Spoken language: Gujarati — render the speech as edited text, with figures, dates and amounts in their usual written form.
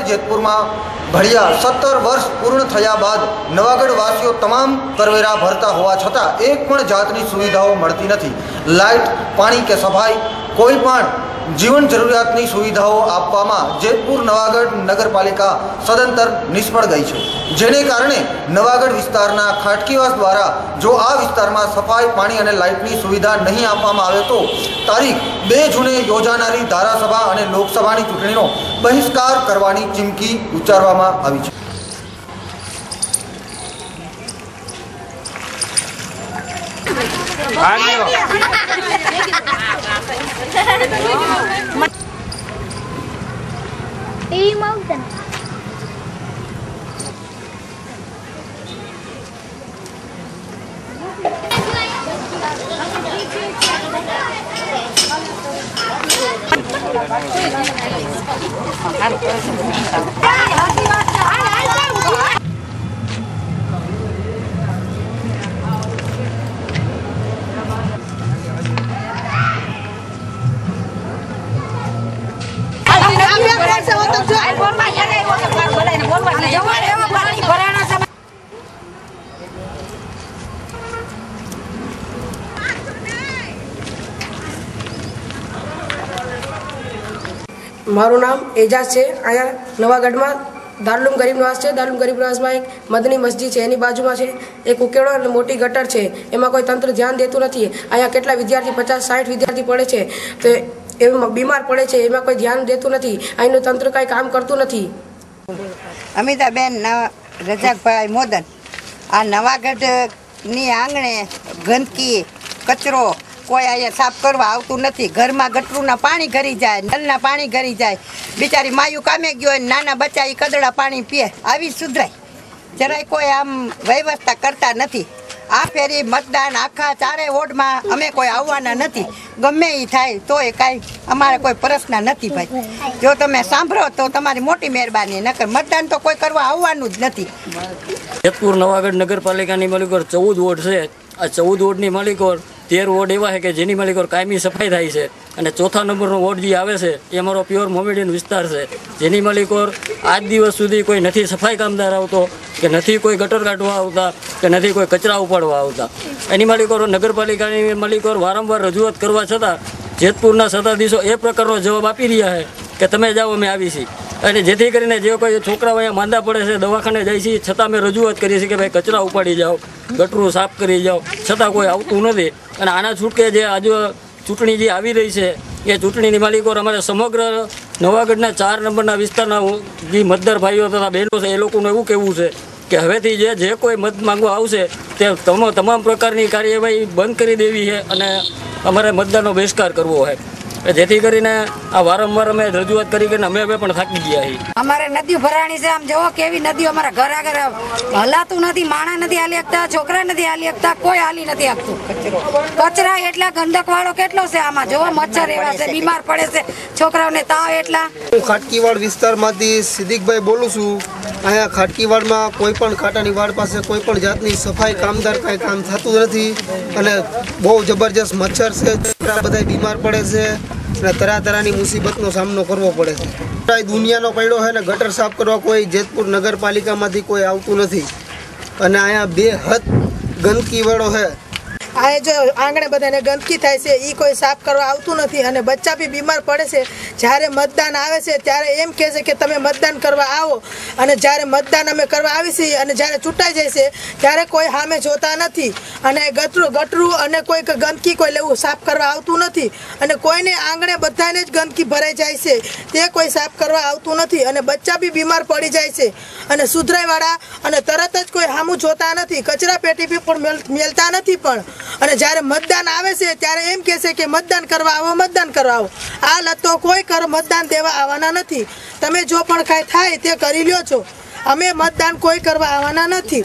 जेतपुर में भड़िया 70 वर्ष पूर्ण थया बाद नवागढ़ वासीओ तमाम करवेरा भरता होवा छता एक पण जातनी सुविधाओं मळती नथी। लाइट, पानी के सफाई, कोई पण जीवन जरूरियातनी सुविधाओं आपवामां जेतपुर नवागढ़ नगरपालिका सदंतर निष्फळ गई है, जेने कारणे नवागढ़ विस्तारना खाटकीवास द्वारा जो आ विस्तारमां सफाई, पानी अने लाइटनी सुविधा नहीं आपवामां आवे तो तारीख 2 जूने योजानारी धारासभा अने लोकसभानी चूंटणीनो बहिष्कार करवानी चीमकी उच्चारवामां आवी छे। मारू नाम एजाज है। अँ नवागढ़ में दारूलूम गरीब निवास है। दारूलूम गरीब निवास में एक मदनी मस्जिद है, एनी बाजू में एक उकेड़ो और मोटी गटर है, एमां कोई तंत्र ध्यान देतुं नथी। अँ केटला विद्यार्थी 50-60 विद्यार्थी पढ़े है तो एमां बीमार पड़े है, एमां कोई ध्यान देतुं नथी। अहींनुं तंत्र कांई काम करतुं नथी। अमिताबेन रजाकभाई मोदन आ नवागढ़नी आंगणे गंदकी कचरो कोई अँ साफ करवा आवतुं नथी। घर में गटरूना पानी गरी जाए, नलना पानी गरी जाए, बिचारी मायू कामे गयो नाना बच्चा ई कदड़ा पानी पीए, आवी सुधराय जराय कोई आम व्यवस्था करता नथी। आ फेरी मतदान आखा 4 वोर्ड में अमे कोई आववाना नथी, गमे ई थाय तोय काई अमारे कोई प्रश्न नथी भाई। जो तमे सांभळो तो तमारी मोटी मेहरबानी, नकर मतदान तो कोई करवा आववानुं ज नथी। जेतपुर नवागढ़ नगरपालिकानी मालिकोर 14 वोर्ड है। आ 14 वोर्डनी मालिकोर 13 वोर्ड एवा है कि जेनी मालिकोर कायमी सफाई थाय छे अने चौथा नंबरनो वोर्ड जे आवे छे ए अमारो प्योर मोमेडियन विस्तार है, जेनी मालिकोर आज दिवस सुधी कोई नथी सफाई कामदार आवतो कि नथी कोई गटर काढवा आवता कि नथी कोई कचरा उपाड़वा आवता। एनी मालिकोर नगरपालिकानी मालिकोर वारंवार रजूआत करवा छतां जेतपुरना सत्ताधीशो ए प्रकारनो जवाब आपी रह्या है कि तमे जाओ अमे आवी छीए। અને જેથી કરીને જે કોઈ છોકરાઓ અહીંયા માંદા પડે છે દવાખાને જાય છે છતાં અમે રજૂઆત કરીએ છીએ કે ભાઈ કચરા ઉપાડી જાઓ, ગટરું સાફ કરી જાઓ, છતાં કોઈ આવતું નથી। અને આના છૂટકે જે આજે ચૂંટણી જે આવી રહી છે એ ચૂંટણીની માલિકો અમારે સમગ્ર નવાગઢના 4 નંબરના વિસ્તારના જે મતદાર ભાઈઓ તથા બહેનો છે એ લોકોનું એવું કહેવું છે કે હવેથી જે કોઈ મત માંગવા આવશે તે તમામ પ્રકારની કાર્યવાહી બંધ કરી દેવી છે અને અમારે મતદાનનો બહિષ્કાર કરવો છે। જેથી કરીને આ વારંવાર અમે રજૂઆત કરી કે અમે હવે પણ થાકી ગયા છીએ। અમારે નદીઓ ભરાણી છે, આમ જોવો કેવી નદીઓ અમારા ઘર આગળ હલાતું નથી, માણા નથી હાલી શકતા, છોકરા નથી હાલી શકતા, કોઈ હાલી નથી શકતું। કચરા એટલા ગંદક વાળો કેટલો છે, આમાં જોવો મચ્છર એવા છે, બીમાર પડે છે, છોકરાઓને તાવ એટલા। હું ખાટકીવાડ વિસ્તારમાંથી સિદ્દીકભાઈ બોલું છું। અહીંયા ખાટકીવાડમાં કોઈ પણ ખાટાની વાડ પાસે કોઈ પણ જાતની સફાઈ કામદાર કાંઈ કામ થતું નથી અને બહુ જબરજસ્ત મચ્છર છે, બધા બીમાર પડે છે અને તરા તરાની મુસીબતનો સામનો કરવો પડે છે। દુનિયાનો પડ્યો છે ને ગટર સાફ કરવા કોઈ જેતપુર નગરપાલિકામાંથી કોઈ આવતું નથી અને અહીંયા બેહદ ગંદકીવાળો છે। આ જો આંગણે બધાને ગંદકી થાય છે એ કોઈ સાફ કરવા આવતું નથી અને બચ્ચા બી બીમાર પડે છે। જ્યારે મતદાન આવે છે ત્યારે એમ કહે છે કે તમે મતદાન કરવા આવો અને જ્યારે મતદાન અમે કરવા આવી છીએ અને જ્યારે ચૂંટાઈ જાય છે ત્યારે કોઈ સામે જોતા નથી અને ગટરું અને કોઈ ગંદકી કોઈ લેવું સાફ કરવા આવતું નથી અને કોઈને આંગણે બધાને જ ગંદકી ભરાઈ જાય છે તે કોઈ સાફ કરવા આવતું નથી અને બચ્ચા બી બીમાર પડી જાય છે અને સુધરાઈવાળા અને તરત જ કોઈ સામું જોતા નથી, કચરા પેટી બી પણ મેલતા નથી પણ અને જ્યારે મતદાન આવે છે ત્યારે એમ કહે છે કે મતદાન કરવા આવો, મતદાન કરવા આવો। આ લતો કોઈ મતદાન દેવા આવવાના નથી। તમે જો પણ કાંઈ થાય તે કરી લ્યો છો, અમે મતદાન કોઈ કરવા આવવાના નથી।